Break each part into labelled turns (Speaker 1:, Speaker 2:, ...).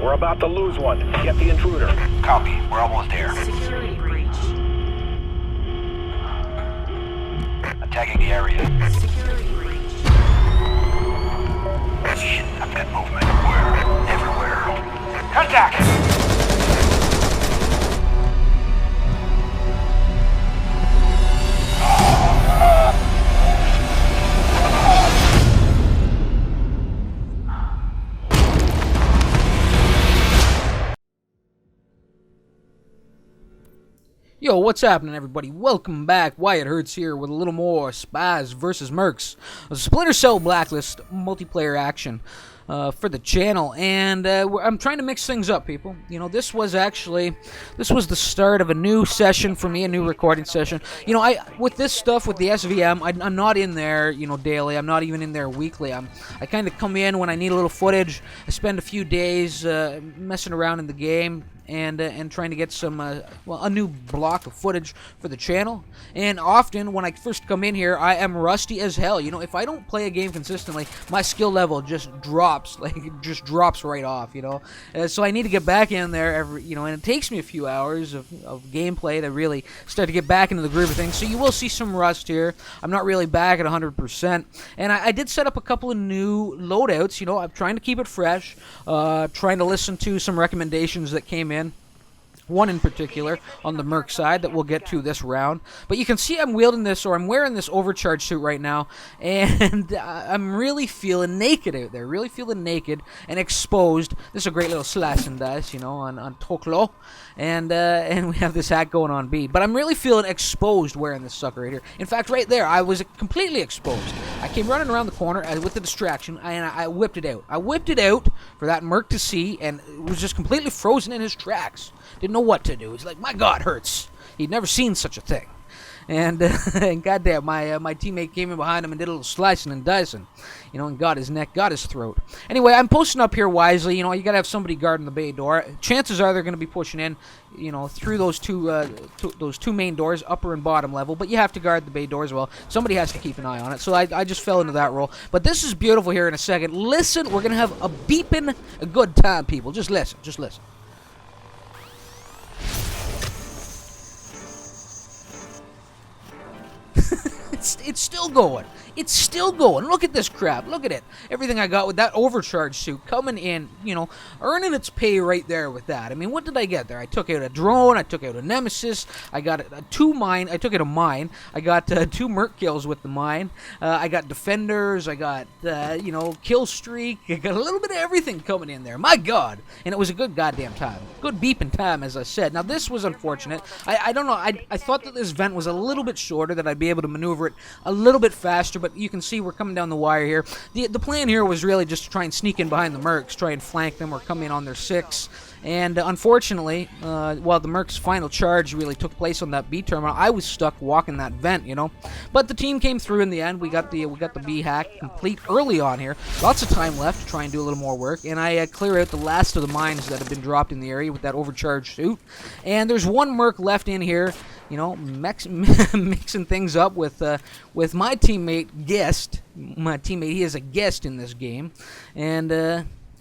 Speaker 1: We're about to lose one. Get the intruder.
Speaker 2: Copy. We're almost there.
Speaker 3: Security breach.
Speaker 2: Attacking the area.
Speaker 3: Security breach.
Speaker 2: Shit, I've got movement. Where? Everywhere. Contact!
Speaker 4: Yo, what's happening, everybody? Welcome back. Wyatt Hertz here with a little more Spies versus Mercs, a Splinter Cell Blacklist multiplayer action for the channel. And I'm trying to mix things up, people. You know, this was the start of a new session for me, a new recording session. You know, with this stuff, with the SvM, I'm not in there, you know, daily. I'm not even in there weekly. I kind of come in when I need a little footage. I spend a few days messing around in the game. And trying to get some, a new block of footage for the channel. And often, when I first come in here, I am rusty as hell. You know, if I don't play a game consistently, my skill level just drops, like, it just drops right off, you know. So I need to get back in there, and it takes me a few hours of gameplay to really start to get back into the groove of things. So you will see some rust here. I'm not really back at 100%. And I did set up a couple of new loadouts, you know. I'm trying to keep it fresh, trying to listen to some recommendations that came in. One in particular on the Merc side that we'll get to this round. But you can see I'm wielding this, or I'm wearing this overcharge suit right now, and I'm really feeling naked out there. Really feeling naked and exposed. This is a great little slash and dice, you know, on Toklo. And we have this hat going on B. But I'm really feeling exposed wearing this sucker right here. In fact, right there, I was completely exposed. I came running around the corner with the distraction, and I whipped it out. I whipped it out for that Merc to see, and it was just completely frozen in his tracks. Didn't know what to do. He's like, my God, Hurts. He'd never seen such a thing. And, and goddamn, my teammate came in behind him and did a little slicing and dicing, you know, and got his neck, got his throat. Anyway, I'm posting up here wisely. You know, you gotta have somebody guarding the bay door. Chances are they're gonna be pushing in, you know, through those two main doors, upper and bottom level. But you have to guard the bay door as well. Somebody has to keep an eye on it. So I just fell into that role. But this is beautiful here in a second. Listen, we're gonna have a beeping a good time, people. Just listen. Just listen. It's still going. It's still going. Look at this crap. Look at it. Everything I got with that overcharge suit coming in, you know, earning its pay right there with that. I mean, what did I get there? I took out a drone. I took out a Nemesis. I got two mine. I took out a mine. I got two Merc kills with the mine. I got defenders. I got, you know, kill streak. I got a little bit of everything coming in there. My God. And it was a good goddamn time. Good beeping time, as I said. Now, this was unfortunate. I don't know. I thought that this vent was a little bit shorter, that I'd be able to maneuver it a little bit faster, but you can see we're coming down the wire here. The plan here was really just to try and sneak in behind the Mercs, try and flank them or come in on their 6. And unfortunately, while the Mercs' final charge really took place on that B terminal, I was stuck walking that vent, you know. But the team came through in the end. We got the B hack complete early on here. Lots of time left to try and do a little more work, and I clear out the last of the mines that have been dropped in the area with that overcharged suit. And there's one Merc left in here, you know, mixing things up with my teammate Guest. My teammate, he is a guest in this game, and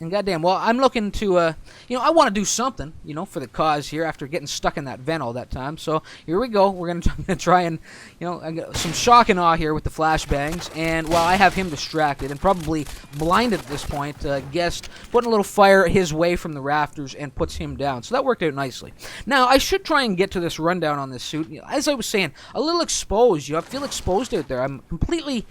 Speaker 4: goddamn, well, I'm looking to, you know, I want to do something, you know, for the cause here after getting stuck in that vent all that time. So here we go. We're going to try and, you know, I got some shock and awe here with the flashbangs. And while I have him distracted and probably blinded at this point, Guest putting a little fire his way from the rafters and puts him down. So that worked out nicely. Now, I should try and get to this rundown on this suit. You know, as I was saying, a little exposed. You know, I feel exposed out there. I'm completely,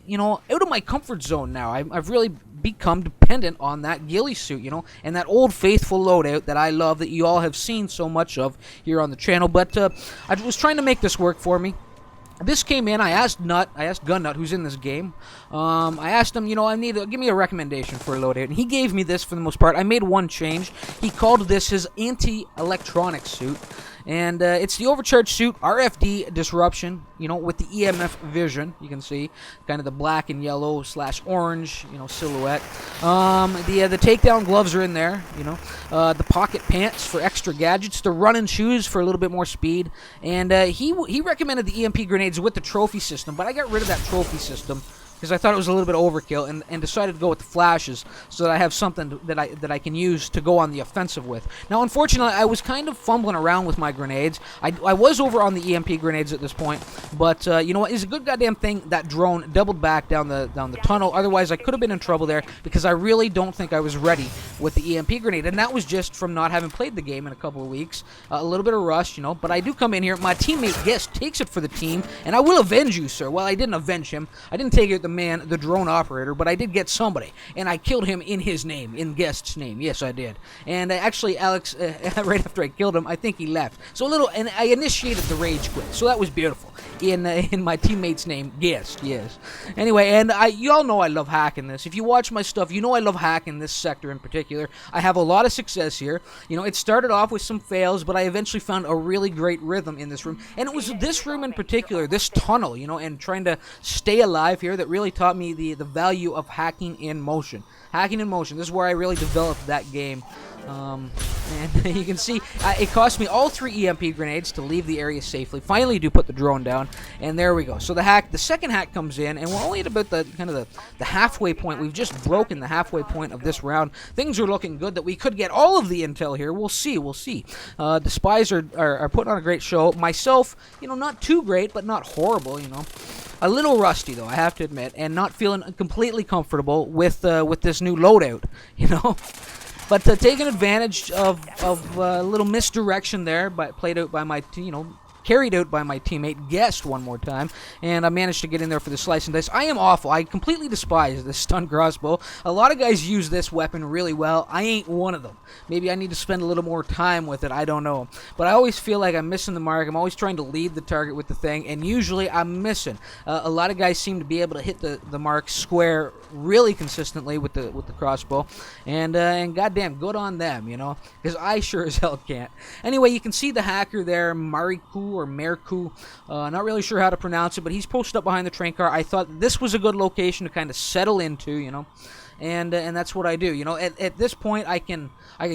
Speaker 4: you know, out of my comfort zone now. I've really become dependent on that ghillie suit, you know, and that old faithful loadout that I love, that you all have seen so much of here on the channel. But I was trying to make this work for me. This came in. I asked Gun Nut, who's in this game. I asked him, you know, give me a recommendation for a loadout, and he gave me this for the most part. I made one change. He called this his anti-electronic suit, and it's the overcharged suit, RFD disruption, you know, with the EMF vision. You can see kind of the black and yellow / orange, you know, silhouette. The takedown gloves are in there, you know. The pocket pants for extra gadgets. The running shoes for a little bit more speed. And he recommended the EMP grenades with the trophy system, but I got rid of that trophy system because I thought it was a little bit overkill, and decided to go with the flashes so that I have something that I can use to go on the offensive with. Now, unfortunately, I was kind of fumbling around with my grenades. I was over on the EMP grenades at this point, but you know what? It's a good goddamn thing that drone doubled back down the tunnel. Otherwise, I could have been in trouble there, because I really don't think I was ready with the EMP grenade, and that was just from not having played the game in a couple of weeks. A little bit of rust, you know, but I do come in here. My teammate Guest takes it for the team, and I will avenge you, sir. Well, I didn't avenge him. I didn't take out the drone operator, but I did get somebody, and I killed him in his name, in Guest's name. Yes, I did. And actually, Alex, right after I killed him, I think he left. So and I initiated the rage quit, so that was beautiful. In my teammate's name, Guest, yes. Anyway, and y'all know I love hacking this. If you watch my stuff, you know I love hacking this sector in particular. I have a lot of success here. You know, it started off with some fails, but I eventually found a really great rhythm in this room. And it was this room in particular, this tunnel, you know, and trying to stay alive here that really taught me the value of hacking in motion. Hacking in motion. This is where I really developed that game. And you can see it cost me all 3 EMP grenades to leave the area safely. Finally, do put the drone down, and there we go. So the second hack comes in, and we're only at about the halfway point. We've just broken the halfway point of this round. Things are looking good that we could get all of the intel here. We'll see. The Spies are putting on a great show. Myself, you know, not too great, but not horrible. You know. A little rusty, though, I have to admit, and not feeling completely comfortable with this new loadout, you know. But taking advantage of a little misdirection there, carried out by my teammate Guest one more time, and I managed to get in there for the slice and dice. I am awful. I completely despise this stun crossbow. A lot of guys use this weapon really well. I ain't one of them. Maybe I need to spend a little more time with it. I don't know. But I always feel like I'm missing the mark. I'm always trying to lead the target with the thing, and usually I'm missing. A lot of guys seem to be able to hit the mark square really consistently with the crossbow, and goddamn good on them, you know, because I sure as hell can't. Anyway, you can see the hacker there, Mariku or Mercu, not really sure how to pronounce it, but he's posted up behind the train car. I thought this was a good location to kind of settle into, you know, and that's what I do. You know, at this point, I can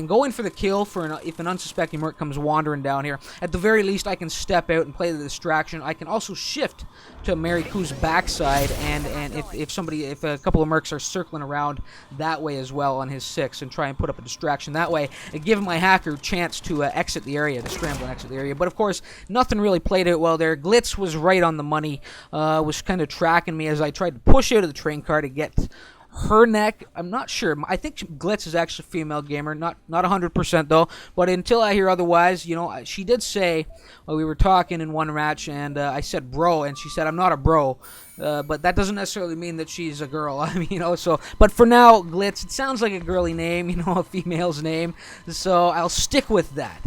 Speaker 4: go in for the kill if an unsuspecting merc comes wandering down here. At the very least, I can step out and play the distraction. I can also shift to Mariku's backside, and if a couple of mercs are circling around that way as well on his 6, and try and put up a distraction that way, and give my hacker a chance to exit the area, to scramble and exit the area. But of course, nothing really played out well there. Glitz was right on the money, was kind of tracking me as I tried to push out of the train car to get her neck. I'm not sure. I think Glitz is actually a female gamer, not 100% though, but until I hear otherwise, you know, she did say, we were talking in one match, and I said bro, and she said I'm not a bro, but that doesn't necessarily mean that she's a girl. I mean, you know, so, but for now, Glitz, it sounds like a girly name, you know, a female's name, so I'll stick with that.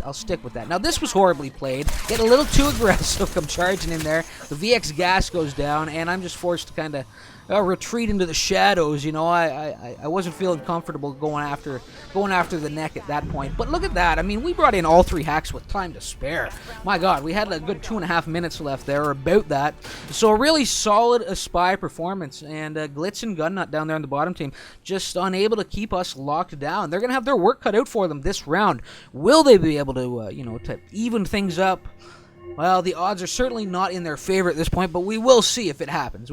Speaker 4: Now, this was horribly played. Get a little too aggressive. I'm charging in there. The VX gas goes down, and I'm just forced to kind of retreat into the shadows. You know, I wasn't feeling comfortable going after the neck at that point. But look at that. I mean, we brought in all 3 hacks with time to spare. My God, we had a good 2.5 minutes left there, or about that. So a really solid spy performance. And Glitz and Gunnut down there on the bottom team just unable to keep us locked down. They're gonna have their work cut out for them this round. Will they be able to, to even things up? Well, the odds are certainly not in their favor at this point, but we will see if it happens.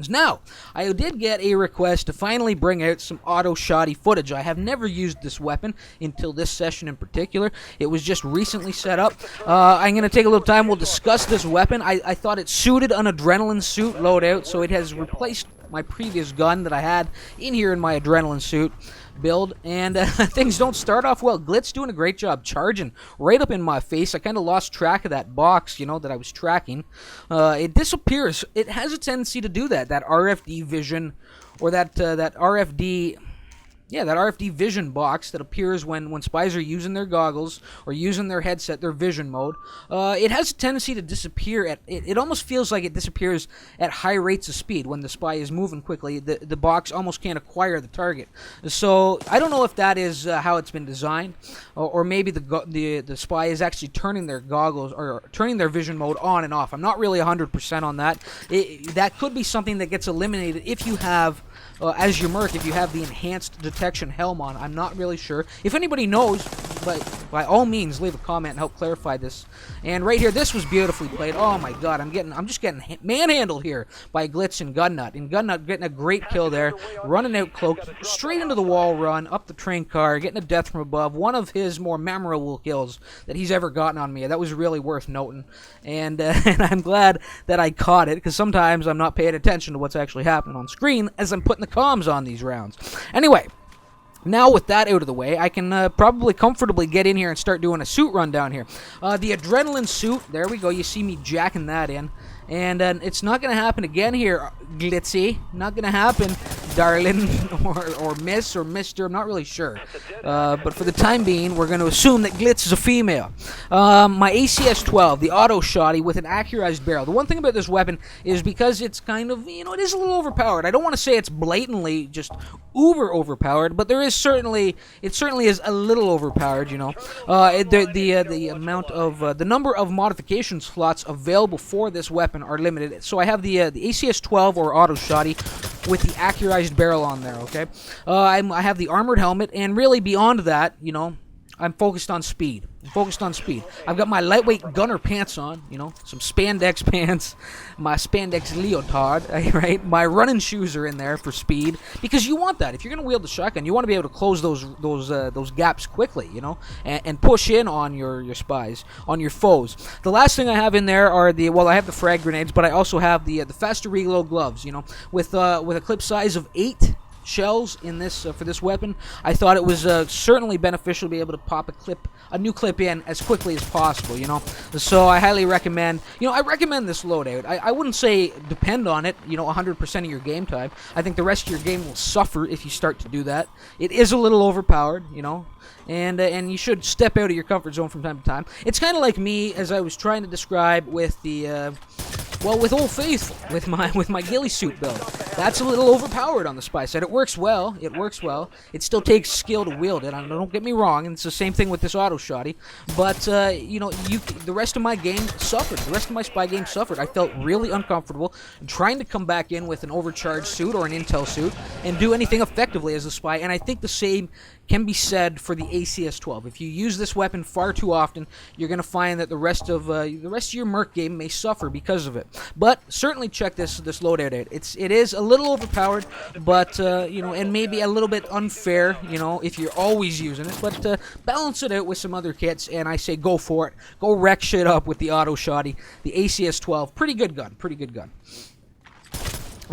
Speaker 4: Now, I did get a request to finally bring out some auto SHOTTY footage. I have never used this weapon until this session in particular. It was just recently set up. I'm going to take a little time. We'll discuss this weapon. I thought it suited an adrenaline suit loadout, so it has replaced my previous gun that I had in here in my adrenaline suit build, and things don't start off well. Glitz doing a great job charging right up in my face. I kind of lost track of that box, you know, that I was tracking. It disappears. It has a tendency to do that RFD vision, or that RFD... Yeah, that RFD vision box that appears when spies are using their goggles or using their headset, their vision mode. It has a tendency to disappear it almost feels like it disappears at high rates of speed when the spy is moving quickly. The box almost can't acquire the target. So I don't know if that is how it's been designed, or maybe the spy is actually turning their goggles or turning their vision mode on and off. I'm not really 100% on that. That could be something that gets eliminated if you have as your Merc if you have the enhanced detection helm on. I'm not really sure. If anybody knows, but by all means, leave a comment and help clarify this. And right here, this was beautifully played. Oh my God, I'm just getting manhandled here by Glitz and Gunnut. And Gunnut getting a great kill there, running out cloaked, straight into the wall run, up the train car, getting a death from above. One of his more memorable kills that he's ever gotten on me. That was really worth noting. And, and I'm glad that I caught it, because sometimes I'm not paying attention to what's actually happening on screen as I'm putting the comms on these rounds. Anyway, now with that out of the way, I can probably comfortably get in here and start doing a suit run down here. The adrenaline suit, there we go, you see me jacking that in. And it's not going to happen again here, Glitzy. Not going to happen, darling, or miss, or mister, I'm not really sure. But for the time being, we're going to assume that Glitz is a female. My ACS-12, the auto shotty with an accurized barrel. The one thing about this weapon is because it's kind of, you know, it is a little overpowered. I don't want to say it's blatantly just uber overpowered, but it certainly is a little overpowered, you know. The amount of, the number of modification slots available for this weapon are limited. So I have the ACS-12 or auto shotty with the accurized barrel on there, okay? I have the armored helmet, and really beyond that, you know, I'm focused on speed. I've got my lightweight gunner pants on, you know, some spandex pants, my spandex leotard, right? My running shoes are in there for speed, because you want that. If you're going to wield the shotgun, you want to be able to close those gaps quickly, you know, and push in on your spies, on your foes. The last thing I have in there are I have the frag grenades, but I also have the faster reload gloves, you know, with a clip size of 8 shells in this for this weapon. I thought it was certainly beneficial to be able to pop a new clip in as quickly as possible, you know. So I highly recommend, you know, I recommend this loadout. I wouldn't say depend on it, you know, 100% of your game time. I think the rest of your game will suffer if you start to do that. It is a little overpowered, you know, and you should step out of your comfort zone from time to time. It's kind of like me, as I was trying to describe with the with Old Faithful, with my ghillie suit build. That's a little overpowered on the spy side. It works well. It still takes skill to wield it. Don't get me wrong, and it's the same thing with this auto shotty. But you know, the rest of my game suffered. The rest of my spy game suffered. I felt really uncomfortable trying to come back in with an overcharged suit or an intel suit and do anything effectively as a spy. And I think the same can be said for the ACS-12. If you use this weapon far too often, you're going to find that the rest of your Merc game may suffer because of it. But certainly check this loadout out. It is a little overpowered, but you know, and maybe a little bit unfair, you know, if you're always using it. But balance it out with some other kits, and I say go for it. Go wreck shit up with the auto shotty, the ACS-12. Pretty good gun.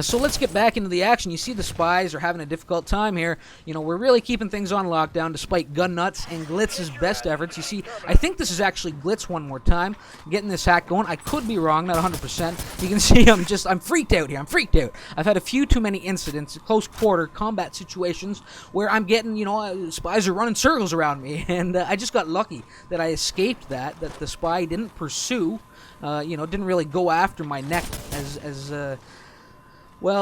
Speaker 4: So let's get back into the action. You see the spies are having a difficult time here. You know, we're really keeping things on lockdown despite Gunnut's and Glitz's best efforts. You see, I think this is actually Glitz one more time, getting this hack going. I could be wrong, not 100%. You can see I'm freaked out here. I'm freaked out. I've had a few too many incidents, close quarter combat situations where I'm getting, you know, spies are running circles around me. And I just got lucky that I escaped that the spy didn't pursue, you know, didn't really go after my neck you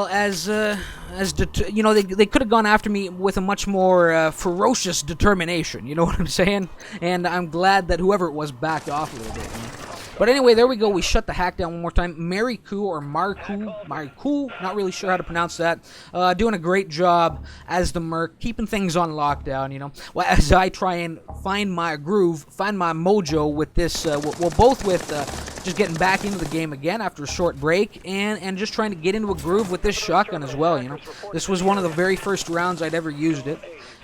Speaker 4: know, they could have gone after me with a much more ferocious determination, you know what I'm saying? And I'm glad that whoever it was backed off a little bit. You know? But anyway, there we go. We shut the hack down one more time. Mariku or Mariku, not really sure how to pronounce that. Doing a great job as the Merc, keeping things on lockdown, you know. Well, as I try and find my groove, find my mojo with this, both with just getting back into the game again after a short break, and just trying to get into a groove with this shotgun as well, you know. This was one of the very first rounds I'd ever used it,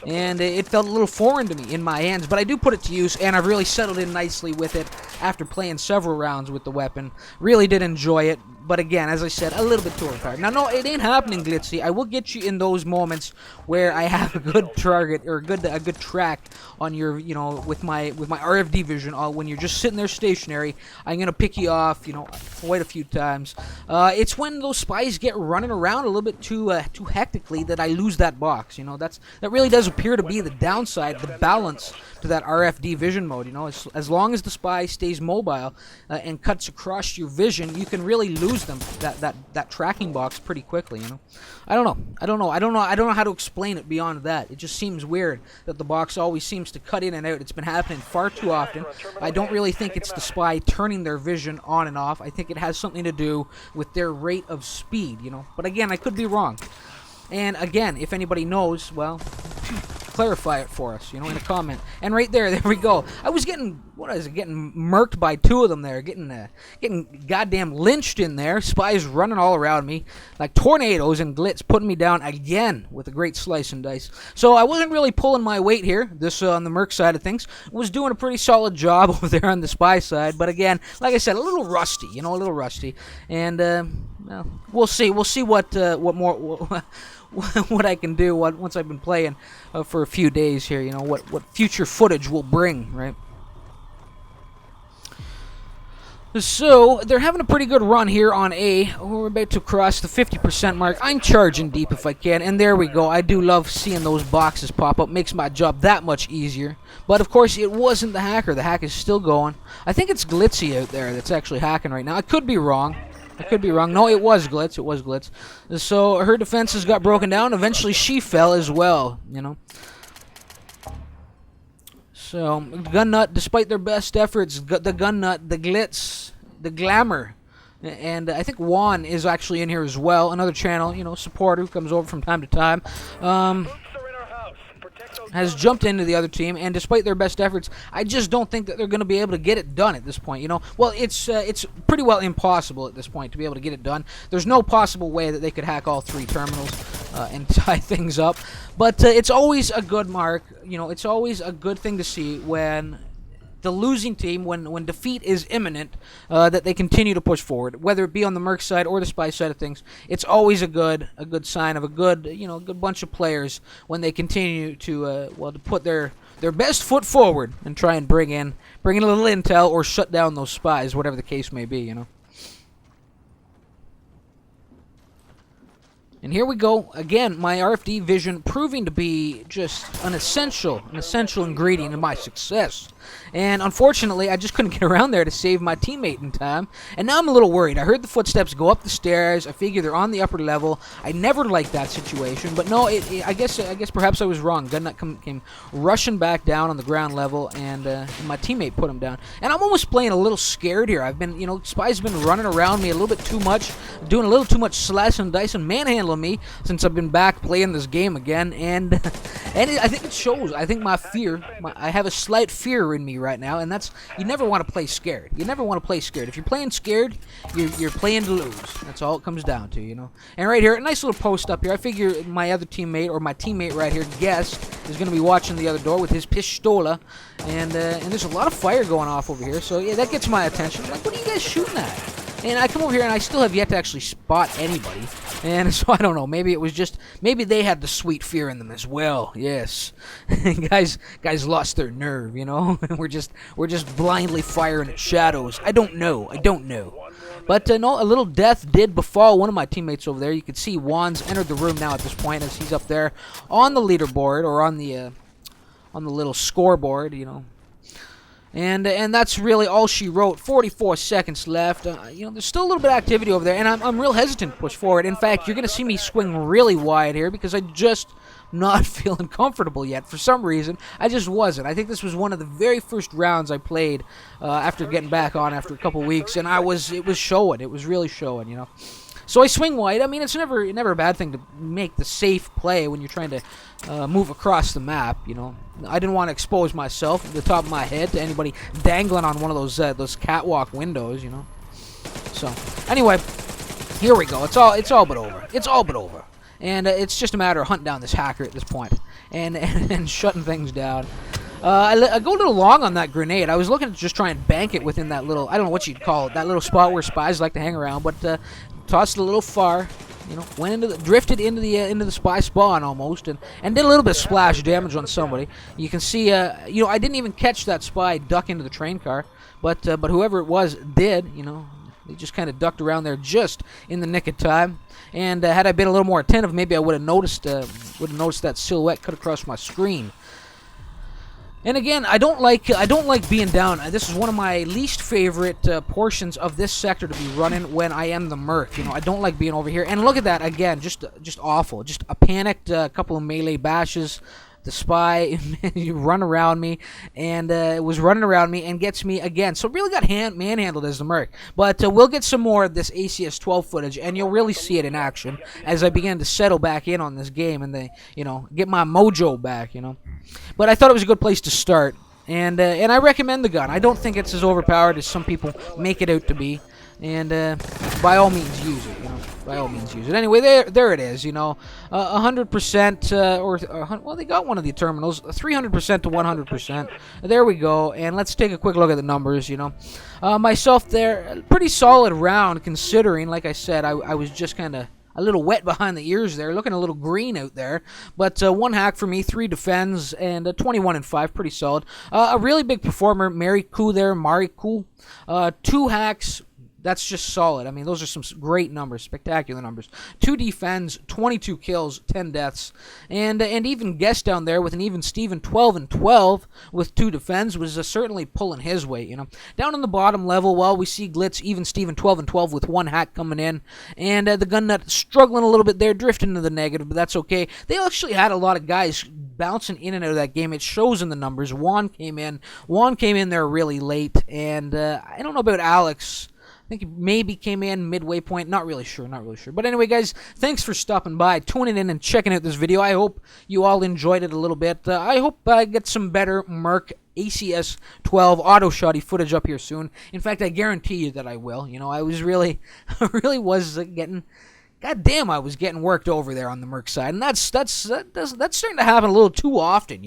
Speaker 4: and it felt a little foreign to me in my hands, but I do put it to use, and I've really settled in nicely with it after playing several rounds with the weapon. Really did enjoy it, but again, as I said, a little bit too overpowered. Now, no, it ain't happening, Glitzy. I will get you in those moments where I have a good target or a good track on your, you know, with my RFD vision. When you're just sitting there stationary, I'm gonna pick you off, you know, quite a few times. It's when those spies get running around a little bit too hectically that I lose that box. You know, that really does appear to be the downside, the balance to that RFD vision mode. You know, as long as the spy stays mobile and cuts across your vision, you can really lose them that tracking box pretty quickly. You know, I don't know how to explain it beyond that. It just seems weird that the box always seems to cut in and out. It's been happening far too often. I don't really think it's the spy turning their vision on and off. I think it has something to do with their rate of speed. You know, but again, I could be wrong. And again, if anybody knows, well, clarify it for us, in a comment. And right there we go. I was getting getting murked by two of them there, getting goddamn lynched in there. Spies running all around me like tornadoes, and Glitz putting me down again with a great slice and dice. So I wasn't really pulling my weight here. This on the Merc side of things was doing a pretty solid job over there on the Spy side. But again, like I said, a little rusty, a little rusty. And well, we'll see. We'll see what more. What I can do once I've been playing for a few days here, what future footage will bring, right? So, they're having a pretty good run here on A. We're about to cross the 50% mark. I'm charging deep if I can, and there we go. I do love seeing those boxes pop up. Makes my job that much easier. But, of course, it wasn't the hacker. The hack is still going. I think it's Glitzy out there that's actually hacking right now. I could be wrong. No, it was Glitz. It was Glitz. So her defenses got broken down. Eventually, she fell as well. So Gun Nut, despite their best efforts, the Gun Nut, the Glitz, the Glamour, and I think Juan is actually in here as well. Another channel, supporter who comes over from time to time. Has jumped into the other team, and despite their best efforts, I just don't think that they're going to be able to get it done at this point. Well, it's pretty well impossible at this point to be able to get it done. There's no possible way that they could hack all three terminals and tie things up. But it's always a good mark. It's always a good thing to see when the losing team, when defeat is imminent, that they continue to push forward, whether it be on the Merc side or the Spy side of things. It's always a good sign of a good bunch of players when they continue to to put their best foot forward and try and bring in a little intel or shut down those spies, whatever the case may be. And here we go again. My RFD vision proving to be just an essential ingredient in my success. And unfortunately, I just couldn't get around there to save my teammate in time. And now I'm a little worried. I heard the footsteps go up the stairs. I figure they're on the upper level. I never liked that situation, but no, I guess perhaps I was wrong. Gun Nut came rushing back down on the ground level, and my teammate put him down. And I'm almost playing a little scared here. I've been, Spies have been running around me a little bit too much, doing a little too much slice and dice and manhandling me since I've been back playing this game again, and I think it shows. I think my fear, I have a slight fear in me right now, and that's, you never want to play scared. You never want to play scared. If you're playing scared, you're playing to lose. That's all it comes down to, And right here, a nice little post up here. I figure my other teammate, or my teammate right here, Guest, is going to be watching the other door with his pistola, and there's a lot of fire going off over here, so yeah, that gets my attention. Like, what are you guys shooting at? And I come over here and I still have yet to actually spot anybody. And so I don't know, maybe it was just, maybe they had the sweet fear in them as well. Yes. guys lost their nerve, we're just blindly firing at shadows. I don't know. But no, a little death did befall one of my teammates over there. You can see Juan's entered the room now at this point as he's up there on the leaderboard, or on the little scoreboard, And that's really all she wrote. 44 seconds left. There's still a little bit of activity over there, and I'm real hesitant to push forward. In fact, you're going to see me swing really wide here because I just not feeling comfortable yet. For some reason, I just wasn't. I think this was one of the very first rounds I played after getting back on after a couple weeks, and it was showing. It was really showing, So I swing wide. I mean, it's never a bad thing to make the safe play when you're trying to move across the map, I didn't want to expose myself at the top of my head to anybody dangling on one of those catwalk windows, So, anyway, here we go. It's all but over. It's all but over. And it's just a matter of hunting down this hacker at this point and shutting things down. I go a little long on that grenade. I was looking to just try and bank it within that little, I don't know what you'd call it, that little spot where spies like to hang around, but tossed it a little far, drifted into the spy spawn almost, and did a little bit of splash damage on somebody. You can see, I didn't even catch that spy duck into the train car, but whoever it was did, they just kind of ducked around there just in the nick of time. And had I been a little more attentive, maybe I would have noticed that silhouette cut across my screen. And again, I don't like being down. This is one of my least favorite portions of this sector to be running when I am the Merc. I don't like being over here. And look at that again, just awful. Just a panicked couple of melee bashes. the spy run around me, and was running around me and gets me again. So really got manhandled as the Merc. But we'll get some more of this ACS-12 footage, and you'll really see it in action as I begin to settle back in on this game and get my mojo back. But I thought it was a good place to start, and I recommend the gun. I don't think it's as overpowered as some people make it out to be. And by all means, use it. By all means, use it. Anyway, there it is. 100%, well, they got one of the terminals, 300% to 100%. There we go. And let's take a quick look at the numbers. Myself there, pretty solid round considering. Like I said, I was just kind of a little wet behind the ears there, looking a little green out there. But 1 hack for me, 3 defends, and 21 and 5, pretty solid. A really big performer, Mari Ku. 2 hacks. That's just solid. I mean, those are some great numbers, spectacular numbers. 2 defends, 22 kills, 10 deaths. And even Guest down there with an even Steven 12 and 12 with 2 defends was certainly pulling his weight, Down on the bottom level, well, we see Glitz, even Steven 12 and 12 with 1 hack coming in. And the Gun Nut struggling a little bit there, drifting into the negative, but that's okay. They actually had a lot of guys bouncing in and out of that game. It shows in the numbers. Juan came in there really late. And I don't know about Alex. I think he maybe came in midway point. Not really sure. But anyway, guys, thanks for stopping by, tuning in, and checking out this video. I hope you all enjoyed it a little bit. I hope I get some better Merc ACS-12 auto shotty footage up here soon. In fact, I guarantee you that I will. I was I was getting worked over there on the Merc side, and that's starting to happen a little too often,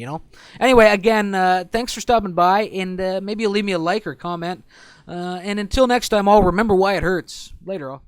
Speaker 4: Anyway, again, thanks for stopping by, and maybe you'll leave me a like or comment. And until next time, all remember why it hurts. Later, all.